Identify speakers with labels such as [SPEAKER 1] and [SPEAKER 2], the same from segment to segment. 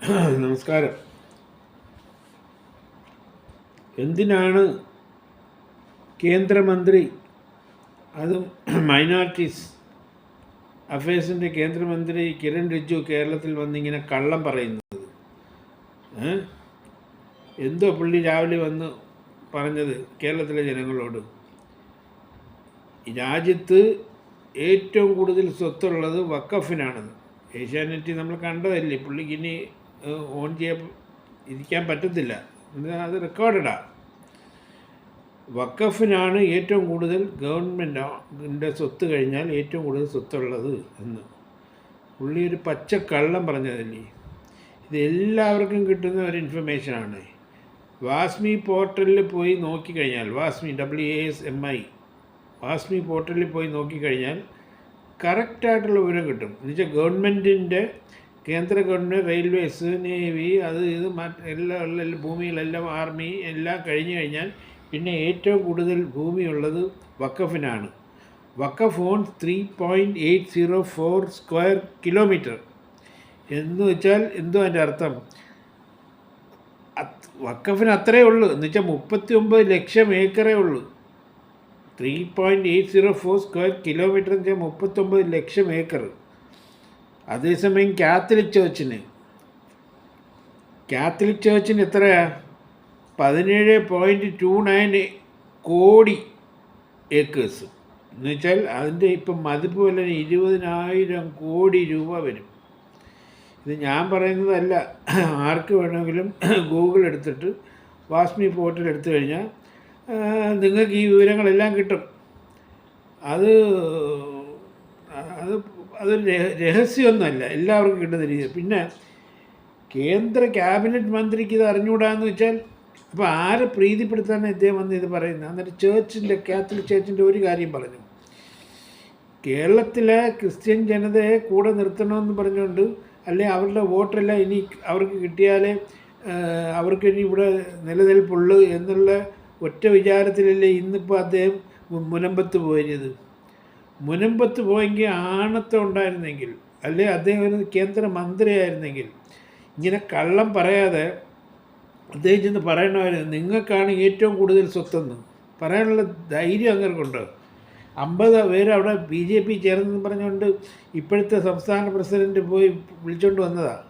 [SPEAKER 1] നമസ്കാരം. എന്തിനാണ് കേന്ദ്രമന്ത്രി, അതും മൈനോറിറ്റീസ് അഫയേഴ്സിൻ്റെ കേന്ദ്രമന്ത്രി കിരൺ റിജ്ജു കേരളത്തിൽ വന്നിങ്ങനെ കള്ളം പറയുന്നത്? എന്തോ പുള്ളി രാവിലെ വന്ന് പറഞ്ഞത് കേരളത്തിലെ ജനങ്ങളോട്? രാജ്യത്ത് ഏറ്റവും കൂടുതൽ സ്വത്തുള്ളത് വഖഫിനാണെന്ന്. ഏഷ്യാനെറ്റ് നമ്മൾ കണ്ടതല്ലേ, പുള്ളിക്ക് ഇനി ഓൺ ഇരിക്കാൻ പറ്റത്തില്ല, അത് റെക്കോർഡഡാണ്. വഖഫിനാണ് ഏറ്റവും കൂടുതൽ ഗവൺമെൻറ്റിൻ്റെ സ്വത്ത് കഴിഞ്ഞാൽ ഏറ്റവും കൂടുതൽ സ്വത്തുള്ളത് എന്ന് പുള്ളി ഒരു പച്ച കള്ളം പറഞ്ഞതല്ലേ. ഇത് എല്ലാവർക്കും കിട്ടുന്ന ഒരു ഇൻഫർമേഷനാണ്. വാസ്മി പോർട്ടലിൽ പോയി നോക്കിക്കഴിഞ്ഞാൽ, വാസ്മി WASMI വാസ്മി പോർട്ടലിൽ പോയി നോക്കിക്കഴിഞ്ഞാൽ കറക്റ്റായിട്ടുള്ള വിവരം കിട്ടും. എന്നുവെച്ചാൽ ഗവൺമെൻറ്റിൻ്റെ, കേന്ദ്ര ഗവൺമെൻറ്, റെയിൽവേസ്, നേവി, അത് ഇത് എല്ലാം ഭൂമിയിലെല്ലാം, ആർമി എല്ലാം കഴിഞ്ഞു കഴിഞ്ഞാൽ പിന്നെ ഏറ്റവും കൂടുതൽ ഭൂമിയുള്ളത് വഖഫിനാണ്. വഖഫ് ഓൺസ് 3.804 സ്ക്വയർ കിലോമീറ്റർ എന്ന് വെച്ചാൽ എന്തോ അതിൻ്റെ അർത്ഥം? വഖഫിന് അത്രയേ ഉള്ളൂ. എന്ന് വെച്ചാൽ 39 ലക്ഷം ഏക്കറേ ഉള്ളൂ. 3.804 സ്ക്വയർ കിലോമീറ്റർ എന്ന് വെച്ചാൽ 39 ലക്ഷം ഏക്കർ. അതേസമയം കാത്തലിക് ചേർച്ചിന് എത്രയാ? 17.29 കോടി ഏക്കേഴ്സ്. എന്ന് വെച്ചാൽ അതിൻ്റെ ഇപ്പം മതിപ്പ് വില 20,000 കോടി രൂപ വരും. ഇത് ഞാൻ പറയുന്നതല്ല, ആർക്ക് വേണമെങ്കിലും ഗൂഗിൾ എടുത്തിട്ട് വാസ്മി പോർട്ടൽ എടുത്തു കഴിഞ്ഞാൽ നിങ്ങൾക്ക് ഈ വിവരങ്ങളെല്ലാം കിട്ടും. അതൊരു രഹസ്യമൊന്നുമല്ല, എല്ലാവർക്കും കിട്ടുന്ന രീതി. പിന്നെ കേന്ദ്ര ക്യാബിനറ്റ് മന്ത്രിക്ക് ഇത് അറിഞ്ഞുകൂടാന്ന് വെച്ചാൽ അപ്പോൾ ആരെ പ്രീതിപ്പെടുത്താൻ ഇദ്ദേഹം വന്ന് ഇത് പറയുന്നത്? എന്നിട്ട് കാത്തലിക് ചേർച്ചിൻ്റെ ഒരു കാര്യം പറഞ്ഞു, കേരളത്തിലെ ക്രിസ്ത്യൻ ജനതയെ കൂടെ നിർത്തണമെന്ന് പറഞ്ഞുകൊണ്ട്, അല്ലെ അവരുടെ വോട്ടെല്ലാം ഇനി അവർക്ക് കിട്ടിയാലേ അവർക്ക് ഇനി ഇവിടെ നിലനിൽപ്പുള്ളൂ എന്നുള്ള ഒറ്റ വിചാരത്തിലല്ലേ ഇന്നിപ്പോൾ അദ്ദേഹം മുനമ്പത്ത് പോയത്. മുനമ്പത്ത് പോയെങ്കിൽ ആണത്തം ഉണ്ടായിരുന്നെങ്കിൽ, അല്ലെ അദ്ദേഹം ഒരു കേന്ദ്രമന്ത്രിയായിരുന്നെങ്കിൽ ഇങ്ങനെ കള്ളം പറയാതെ അദ്ദേഹം ചെന്ന് പറയണമായിരുന്നു, നിങ്ങൾക്കാണ് ഏറ്റവും കൂടുതൽ സ്വത്തെന്ന് പറയാനുള്ള ധൈര്യം അങ്ങനെയുണ്ടോ? 50 പേര് അവിടെ BJP ചേർന്നെന്ന് പറഞ്ഞുകൊണ്ട് ഇപ്പോഴത്തെ സംസ്ഥാന പ്രസിഡൻറ്റ് പോയി വിളിച്ചുകൊണ്ട് വന്നതാണ്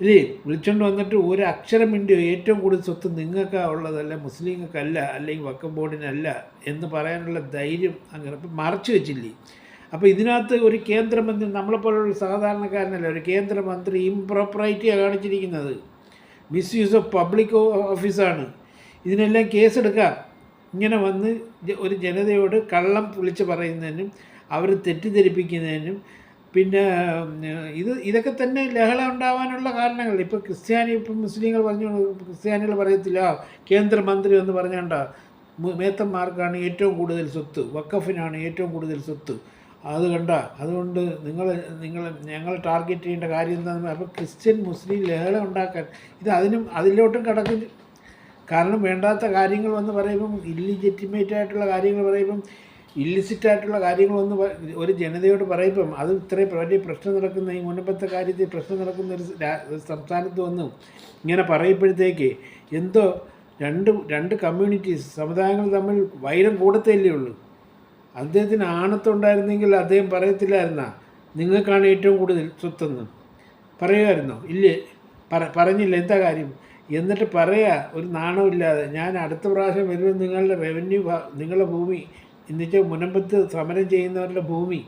[SPEAKER 1] ഇല്ലേ? വിളിച്ചുകൊണ്ട് വന്നിട്ട് ഒരു അക്ഷരം മിണ്ടിയോ ഏറ്റവും കൂടുതൽ സ്വത്ത് നിങ്ങൾക്കാണ് ഉള്ളതല്ല, മുസ്ലിങ്ങൾക്കല്ല, അല്ലെങ്കിൽ വഖഫ് ബോർഡിനല്ല എന്ന് പറയാനുള്ള ധൈര്യം അങ്ങനെ ഇപ്പം മറച്ചു വെച്ചില്ലേ? അപ്പോൾ ഇതിനകത്ത് ഒരു കേന്ദ്രമന്ത്രി, നമ്മളെപ്പോലുള്ള സാധാരണക്കാരനല്ല, ഒരു കേന്ദ്രമന്ത്രി ഇംപ്രോപ്പറൈറ്റിയാണ് കാണിച്ചിരിക്കുന്നത്. മിസ്യൂസ് ഓഫ് പബ്ലിക് ഓഫീസാണ്. ഇതിനെല്ലാം കേസെടുക്കാം. ഇങ്ങനെ വന്ന് ഒരു ജനതയോട് കള്ളം വിളിച്ച് പറയുന്നതിനും അവർ തെറ്റിദ്ധരിപ്പിക്കുന്നതിനും പിന്നെ ഇതൊക്കെ തന്നെ ലഹള ഉണ്ടാവാനുള്ള കാരണങ്ങൾ. ഇപ്പോൾ ഇപ്പം മുസ്ലിങ്ങൾ പറഞ്ഞു, ക്രിസ്ത്യാനികൾ പറയത്തില്ല കേന്ദ്രമന്ത്രി എന്ന് പറഞ്ഞാണ്ട മേത്തന്മാർക്കാണ് ഏറ്റവും കൂടുതൽ സ്വത്ത്, വഖഫിനാണ് ഏറ്റവും കൂടുതൽ സ്വത്ത്. അത് അതുകൊണ്ട് ഞങ്ങൾ ടാർഗറ്റ് ചെയ്യേണ്ട കാര്യം എന്താണെന്ന്. അപ്പോൾ ക്രിസ്ത്യൻ മുസ്ലിം ലഹള ഉണ്ടാക്കാൻ അതിലോട്ടും കടക്കും. കാരണം വേണ്ടാത്ത കാര്യങ്ങൾ വന്ന് പറയുമ്പം, ഇല്ലിജിറ്റിമേറ്റ് ആയിട്ടുള്ള കാര്യങ്ങൾ പറയുമ്പം, ഇല്ലിസിറ്റായിട്ടുള്ള കാര്യങ്ങൾ വന്ന് ഒരു ജനതയോട് പറയുമ്പം, അത് ഇത്രയും വലിയ പ്രശ്നം നടക്കുന്ന, ഈ മുൻപത്തെ കാര്യത്തിൽ പ്രശ്നം നടക്കുന്ന ഒരു സംസ്ഥാനത്ത് വന്ന് ഇങ്ങനെ പറയുമ്പോഴത്തേക്ക് എന്തോ രണ്ട് കമ്മ്യൂണിറ്റീസ്, സമുദായങ്ങൾ തമ്മിൽ വൈരം കൂടത്തല്ലേ ഉള്ളൂ. അദ്ദേഹത്തിന് ആണത്തുണ്ടായിരുന്നെങ്കിൽ അദ്ദേഹം പറയത്തില്ലായിരുന്നാ നിങ്ങൾക്കാണ് ഏറ്റവും കൂടുതൽ സ്വത്തെന്ന്? പറയുമായിരുന്നോ? ഇല്ലേ, പറഞ്ഞില്ല. എന്താ കാര്യം? എന്നിട്ട് പറയാ ഒരു നാണമില്ലാതെ, ഞാൻ അടുത്ത പ്രാവശ്യം വരുമ്പോൾ നിങ്ങളുടെ നിങ്ങളുടെ ഭൂമി, എന്നുവെച്ചാൽ മുനമ്പത്ത് സമരം ചെയ്യുന്നവരുടെ ഭൂമി,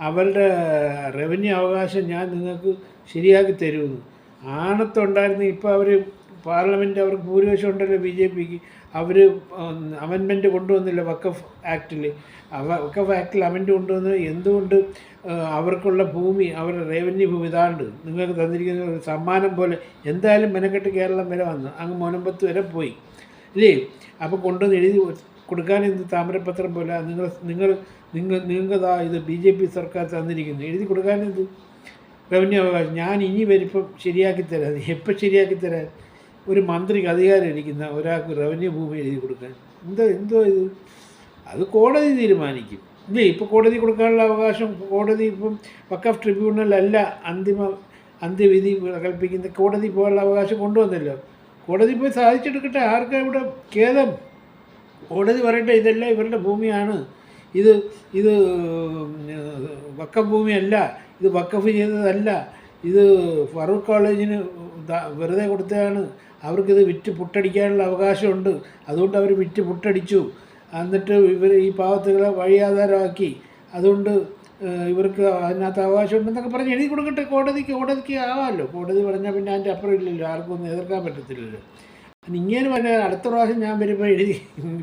[SPEAKER 1] അവരുടെ റവന്യൂ അവകാശം ഞാൻ നിങ്ങൾക്ക് ശരിയാക്കി തരുമെന്ന് ആണത്തുണ്ടായിരുന്നു. ഇപ്പോൾ അവർ പാർലമെൻറ്റ്, അവർക്ക് ഭൂരിപക്ഷം ഉണ്ടല്ലോ BJPക്ക്, അവർ അമെൻമെൻറ്റ് കൊണ്ടുവന്നില്ല വഖഫ് ആക്റ്റിൽ. വഖഫ് ആക്റ്റിൽ അമെൻറ്റ് കൊണ്ടുവന്ന് എന്തുകൊണ്ട് അവർക്കുള്ള ഭൂമി, അവരുടെ റവന്യൂ ഭൂമി ഇതാണ്ട് നിങ്ങൾക്ക് തന്നിരിക്കുന്ന ഒരു സമ്മാനം പോലെ. എന്തായാലും മെനക്കെട്ട് കേരളം വരെ വന്നു, അങ്ങ് മുനമ്പത്ത് വരെ പോയി ഇല്ലേ? അപ്പോൾ കൊണ്ടുവന്ന് എഴുതി കൊടുക്കാൻ എന്ത് താമരപത്രം പോലെ നിങ്ങൾക്കതാ ഇത് BJP സർക്കാർ തന്നിരിക്കുന്നു, എഴുതി കൊടുക്കാനെന്ത് റവന്യൂ അവകാശം? ഞാൻ ഇനി വരുമ്പം ശരിയാക്കി തരാം. എപ്പോൾ ശരിയാക്കി തരാൻ? ഒരു മന്ത്രിക്ക് അധികാരം ഇരിക്കുന്ന ഒരാൾക്ക് റവന്യൂ ഭൂമി എഴുതി കൊടുക്കാൻ എന്തോ ഇത്? അത് കോടതി തീരുമാനിക്കും ഇല്ലേ? ഇപ്പോൾ കോടതി കൊടുക്കാനുള്ള അവകാശം, കോടതി ഇപ്പം വഖഫ് ട്രിബ്യൂണലല്ല അന്ത്യവിധി കൽപ്പിക്കുന്ന കോടതി പോകാനുള്ള അവകാശം കൊണ്ടുവന്നല്ലോ. കോടതി പോയി സാധിച്ചെടുക്കട്ടെ. ആർക്കാ ഇവിടെ ഖേദം? കോടതി പറയട്ടെ ഇതെല്ലാം ഇവരുടെ ഭൂമിയാണ്, ഇത് ഇത് വഖഫ് ഭൂമിയല്ല, ഇത് വഖഫ് ചെയ്തതല്ല, ഇത് ഫറൂഖ് കോളേജിന് വെറുതെ കൊടുത്തതാണ്, അവർക്കിത് വിറ്റ് പുട്ടടിക്കാനുള്ള അവകാശമുണ്ട്, അതുകൊണ്ട് അവർ വിറ്റ് പുട്ടടിച്ചു, എന്നിട്ട് ഇവർ ഈ പാവത്തുകളെ വഴിയാധാരമാക്കി, അതുകൊണ്ട് ഇവർക്ക് അതിനകത്ത് അവകാശമുണ്ടെന്നൊക്കെ പറഞ്ഞ് എഴുതി കൊടുക്കട്ടെ കോടതിക്ക് ആവാമല്ലോ. കോടതി പറഞ്ഞാൽ പിന്നെ അതിൻ്റെ അപ്പുറം ഇല്ലല്ലോ, ആർക്കും ഒന്നും എതിർക്കാൻ പറ്റത്തില്ലല്ലോ. ഇങ്ങനെ പറഞ്ഞാൽ അടുത്ത പ്രാവശ്യം ഞാൻ വരുമ്പോൾ എഴുതി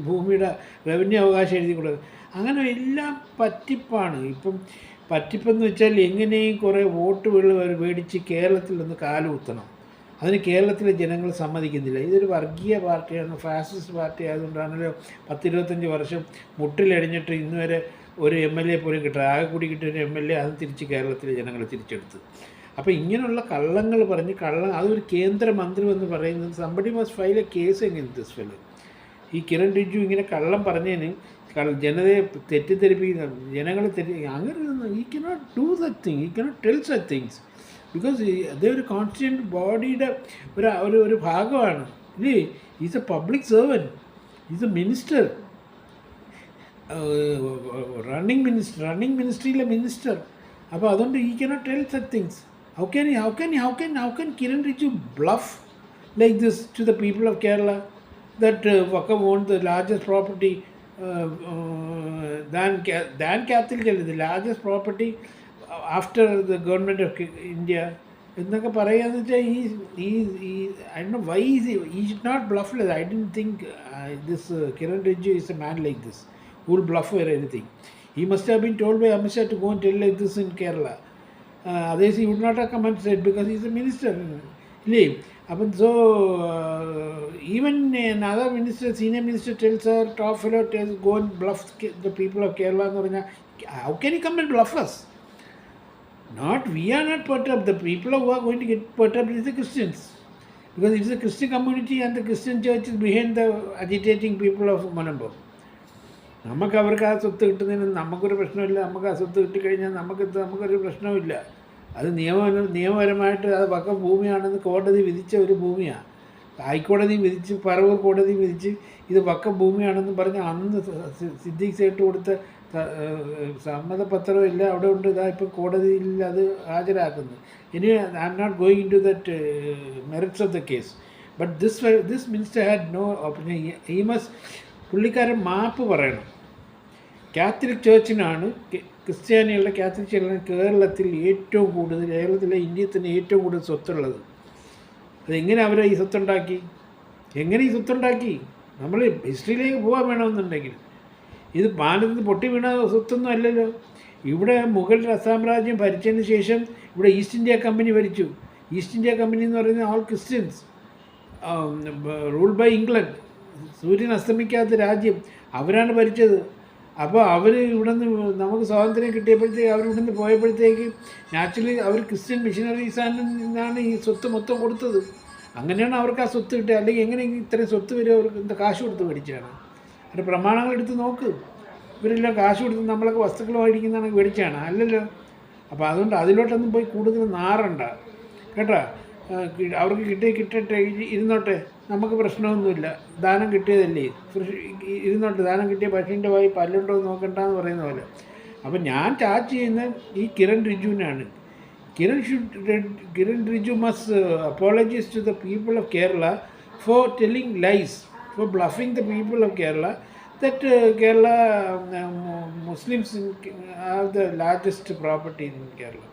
[SPEAKER 1] ഭൂമിയുടെ റവന്യൂ അവകാശം എഴുതി കൊടുക്കുക. അങ്ങനെ എല്ലാം പറ്റിപ്പാണ്. ഇപ്പം പറ്റിപ്പെന്ന് വെച്ചാൽ എങ്ങനെയും കുറേ വോട്ടുകൾ മേടിച്ച് കേരളത്തിൽ നിന്ന് കാലുകുത്തണം. അതിന് കേരളത്തിലെ ജനങ്ങൾ സമ്മതിക്കുന്നില്ല. ഇതൊരു വർഗീയ പാർട്ടിയാണ്, ഫാസിസ്റ്റ് പാർട്ടി ആയതുകൊണ്ടാണല്ലോ 10-25 വർഷം മുട്ടിലടിഞ്ഞിട്ട് ഇന്ന് വരെ ഒരു MLA പോലും കിട്ടുക. ആകെ കൂടി കിട്ടിയ ഒരു MLA അത് തിരിച്ച് കേരളത്തിലെ ജനങ്ങൾ തിരിച്ചെടുത്ത്. അപ്പോൾ ഇങ്ങനെയുള്ള കള്ളങ്ങൾ പറഞ്ഞ് അതൊരു കേന്ദ്രമന്ത്രി എന്ന് പറയുന്നത് somebody must file A case against this fellow. ഈ കിരൺ റിജിജു ഇങ്ങനെ കള്ളം പറഞ്ഞതിന് ജനതയെ തെറ്റിദ്ധരിപ്പിക്കുന്ന ജനങ്ങളെ അങ്ങനെ he cannot do such thing, he cannot tell such things because അതൊരു കോൺസ്റ്റിറ്റ്യൂന്റ് ബോഡിയുടെ ഒരു ഭാഗമാണ്. ഇല്ലേ, is a public servant, is a minister, running മിനിസ്ട്രിയിലെ മിനിസ്റ്റർ. അപ്പോൾ അതുകൊണ്ട് he cannot tell such things. How can Kiran Riju bluff like this to the people of Kerala that Waqf owned the largest property than Catholic, the largest property after the government of India? എന്നൊക്കെ പറയാന്ന് വെച്ചാൽ I don't know why he should not bluff like that. I didn't think this Kiran Riju is a man like this who will bluff or anything. He must have been told by Amit Shah to go and tell like this in Kerala. Otherwise he would not have come and said, because he is a minister. So even another minister, senior minister tells her, top fellow tells, go and bluff the people of Kerala. How can he come and bluff us? We are not perturbed. The people who are going to get perturbed is the Christians, because it is a Christian community and the Christian church is behind the agitating people of Manambur. നമുക്ക് അവർക്ക് ആ സ്വത്ത് കിട്ടുന്നതിന് നമുക്കൊരു പ്രശ്നമില്ല. നമുക്ക് ആ സ്വത്ത് കിട്ടിക്കഴിഞ്ഞാൽ നമുക്കൊരു പ്രശ്നമില്ല. അത് നിയമപരമായിട്ട് അത് വഖഫ് ഭൂമിയാണെന്ന് കോടതി വിധിച്ച ഒരു ഭൂമിയാണ്. ഹൈക്കോടതി വിധിച്ച്, പറവൂർ കോടതി വിധിച്ച് ഇത് വഖഫ് ഭൂമിയാണെന്ന് പറഞ്ഞ് അന്ന് സിദ്ദീഖ് സേട്ട് കൊടുത്ത സമ്മതപത്രവും ഇല്ല അവിടെ ഉണ്ട്. ഇതാ ഇപ്പോൾ കോടതിയിൽ അത് ഹാജരാക്കുന്നു. ഇനി I am not going into that merits of the case. But this minister had no opinion. He must പുള്ളിക്കാരൻ മാപ്പ് പറയണം. കാത്തലിക് ചേർച്ചിനാണ്, ക്രിസ്ത്യാനികളുടെ കാത്തലിക് ചേർച്ചിനാണ് കേരളത്തിൽ ഏറ്റവും കൂടുതൽ, കേരളത്തിലെ ഇന്ത്യയിൽ തന്നെ ഏറ്റവും കൂടുതൽ സ്വത്തുള്ളത്. അതെങ്ങനെ അവരെ ഈ സ്വത്തുണ്ടാക്കി? നമ്മൾ ഹിസ്റ്ററിയിലേക്ക് പോകാൻ വേണമെന്നുണ്ടെങ്കിൽ ഇത് പാലത്തിൽ പൊട്ടി വീണ സ്വത്തൊന്നും അല്ലല്ലോ. ഇവിടെ മുഗൾ സാമ്രാജ്യം ഭരിച്ചതിന് ശേഷം ഇവിടെ ഈസ്റ്റ് ഇന്ത്യ കമ്പനി ഭരിച്ചു. ഈസ്റ്റ് ഇന്ത്യ കമ്പനി എന്ന് പറയുന്നത് all Christians, rule by England. സൂര്യൻ അസ്തമിക്കാത്ത രാജ്യം, അവരാണ് ഭരിച്ചത്. അപ്പോൾ അവർ ഇവിടെ നിന്ന് നമുക്ക് സ്വാതന്ത്ര്യം കിട്ടിയപ്പോഴത്തേക്ക് അവരിവിടെ നിന്ന് പോയപ്പോഴത്തേക്ക് നാച്ചുറലി അവർ ക്രിസ്ത്യൻ മിഷനറീസാനിൽ നിന്നാണ് ഈ സ്വത്ത് മൊത്തം കൊടുത്തത്. അങ്ങനെയാണ് അവർക്ക് ആ സ്വത്ത് കിട്ടുക. അല്ലെങ്കിൽ എങ്ങനെ ഇത്രയും സ്വത്ത് വരും? അവർക്ക് എന്താ കാശ് കൊടുത്ത് മേടിച്ചാണ്? അതിൻ്റെ പ്രമാണങ്ങൾ എടുത്ത് നോക്ക്. ഇവരെല്ലാം കാശ് കൊടുത്ത് നമ്മളൊക്കെ വസ്തുക്കൾ മേടിക്കുന്നതാണ് മേടിച്ചാണ്? അല്ലല്ലോ. അപ്പോൾ അതുകൊണ്ട് അതിലോട്ടൊന്നും പോയി കൂടുതൽ നാറണ്ട കേട്ടോ. അവർക്ക് കിട്ടട്ടെ, ഇരുന്നോട്ടെ, നമുക്ക് പ്രശ്നമൊന്നുമില്ല. ദാനം കിട്ടിയതല്ലേ, ഇരുന്നോട്ടെ. ദാനം കിട്ടിയ പശുവിൻ്റെ വായി പല്ലുണ്ടോ എന്ന് നോക്കണ്ടെന്ന് പറയുന്ന പോലെ. അപ്പം ഞാൻ ചാർജ് ചെയ്യുന്ന ഈ കിരൺ റിജുവിനാണ്. Kiran Riju must apologise to the people of Kerala for telling lies, for bluffing the people of Kerala that Kerala Muslims have the largest property in Kerala.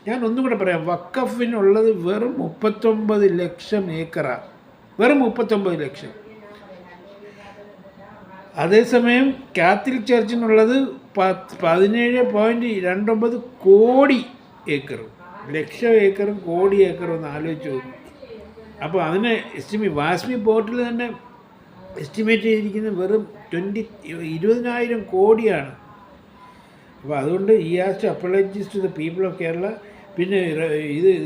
[SPEAKER 1] ഞാൻ ഒന്നും കൂടെ പറയാം. വഖഫിനുള്ളത് വെറും 39 ലക്ഷം ഏക്കറാണ്. വെറും 39 ലക്ഷം. അതേസമയം കാത്തലിക് ചർച്ചിനുള്ളത് 17.29 കോടി ഏക്കറും. ലക്ഷം ഏക്കറും കോടി ഏക്കറും ഒന്ന് ആലോചിച്ച് നോക്കും. അപ്പോൾ അതിന് വാസ്മി പോർട്ടിൽ തന്നെ എസ്റ്റിമേറ്റ് ചെയ്തിരിക്കുന്നത് വെറും 20,000 കോടിയാണ്. അപ്പോൾ അതുകൊണ്ട് ഈ has to apologise to the people of Kerala. പിന്നെ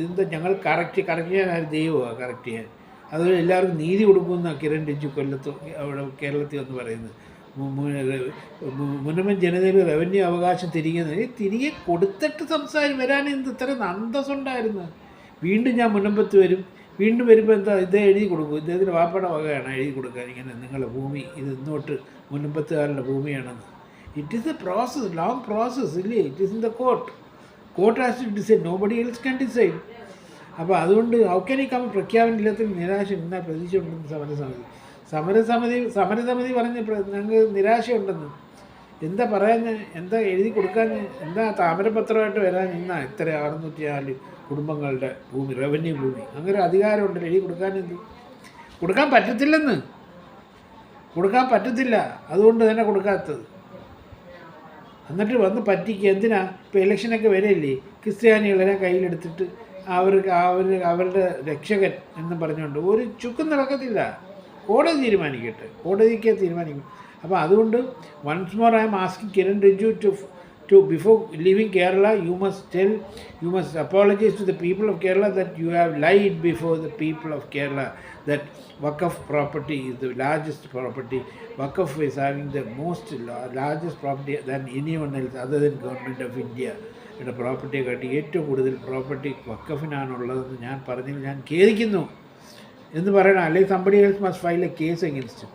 [SPEAKER 1] എന്താ ഞങ്ങൾ കറക്റ്റ് ചെയ്യാൻ ആരും ദൈവമാണ് കറക്റ്റ് ചെയ്യാൻ. അതുപോലെ എല്ലാവർക്കും നീതി കൊടുക്കുമെന്നാണ് കിരൺ റിജു അവിടെ കേരളത്തിൽ എന്ന് പറയുന്നത്. മുന്നമൻ ജനതയിൽ റവന്യൂ അവകാശം തിരികെ കൊടുത്തിട്ട് വരാൻ ഇത്ര അന്തസ്സുണ്ടായിരുന്നു. വീണ്ടും ഞാൻ മുനമ്പത്ത് വരും. വീണ്ടും വരുമ്പോൾ എന്താ ഇത് എഴുതി കൊടുക്കും, ഇദ്ദേഹത്തിൻ്റെ വാപ്പയുടെ വകയാണ് എഴുതി കൊടുക്കാൻ, ഇങ്ങനെ നിങ്ങളുടെ ഭൂമി ഇത് ഇന്നോട്ട് മുനമ്പത്തുകാരുടെ ഭൂമിയാണെന്ന്. It is a process, long process ഇല്ലേ. It is in the court has to decide, nobody else can decide. അപ്പോൾ അതുകൊണ്ട് ഔക്കനിക്കാമ പ്രഖ്യാപനത്തിൽ നിരാശ ഇന്നാ പ്രതീക്ഷയുണ്ടെന്ന് സമരസമിതി പറഞ്ഞ് ഞങ്ങൾക്ക് നിരാശയുണ്ടെന്ന്. എന്താ പറയാൻ, എന്താ എഴുതി കൊടുക്കാൻ, എന്താ താമരപത്രമായിട്ട് വരാൻ ഇന്നാ ഇത്ര 604 കുടുംബങ്ങളുടെ ഭൂമി, റവന്യൂ ഭൂമി, അങ്ങനെ അധികാരമുണ്ടല്ലോ എഴുതി കൊടുക്കാനെന്ത്. കൊടുക്കാൻ പറ്റത്തില്ല, അതുകൊണ്ട് തന്നെ കൊടുക്കാത്തത്. എന്നിട്ട് വന്ന് പറ്റിക്കുക എന്തിനാ? ഇപ്പോൾ ഇലക്ഷനൊക്കെ വരെയില്ലേ, ക്രിസ്ത്യാനികളെ കയ്യിലെടുത്തിട്ട് അവരുടെ രക്ഷകൻ എന്ന് പറഞ്ഞുകൊണ്ട് ഒരു ചുക്കും നടക്കത്തില്ല. കോടതി തീരുമാനിക്കും. അപ്പോൾ അതുകൊണ്ട് once more I am asking Kiran Rijiju to before leaving Kerala, you must apologize to the people of Kerala that you have lied before the people of Kerala that Waqf property is the largest property. Waqf is having the largest property than anyone else other than government of India. യുടെ പ്രോപ്പർട്ടിയെ കാട്ടി ഏറ്റവും കൂടുതൽ property വഖഫിനാണുള്ളതെന്ന് ഞാൻ ഖേദിക്കുന്നു എന്ന് പറയണം. അല്ലെങ്കിൽ somebody else must file a case against him.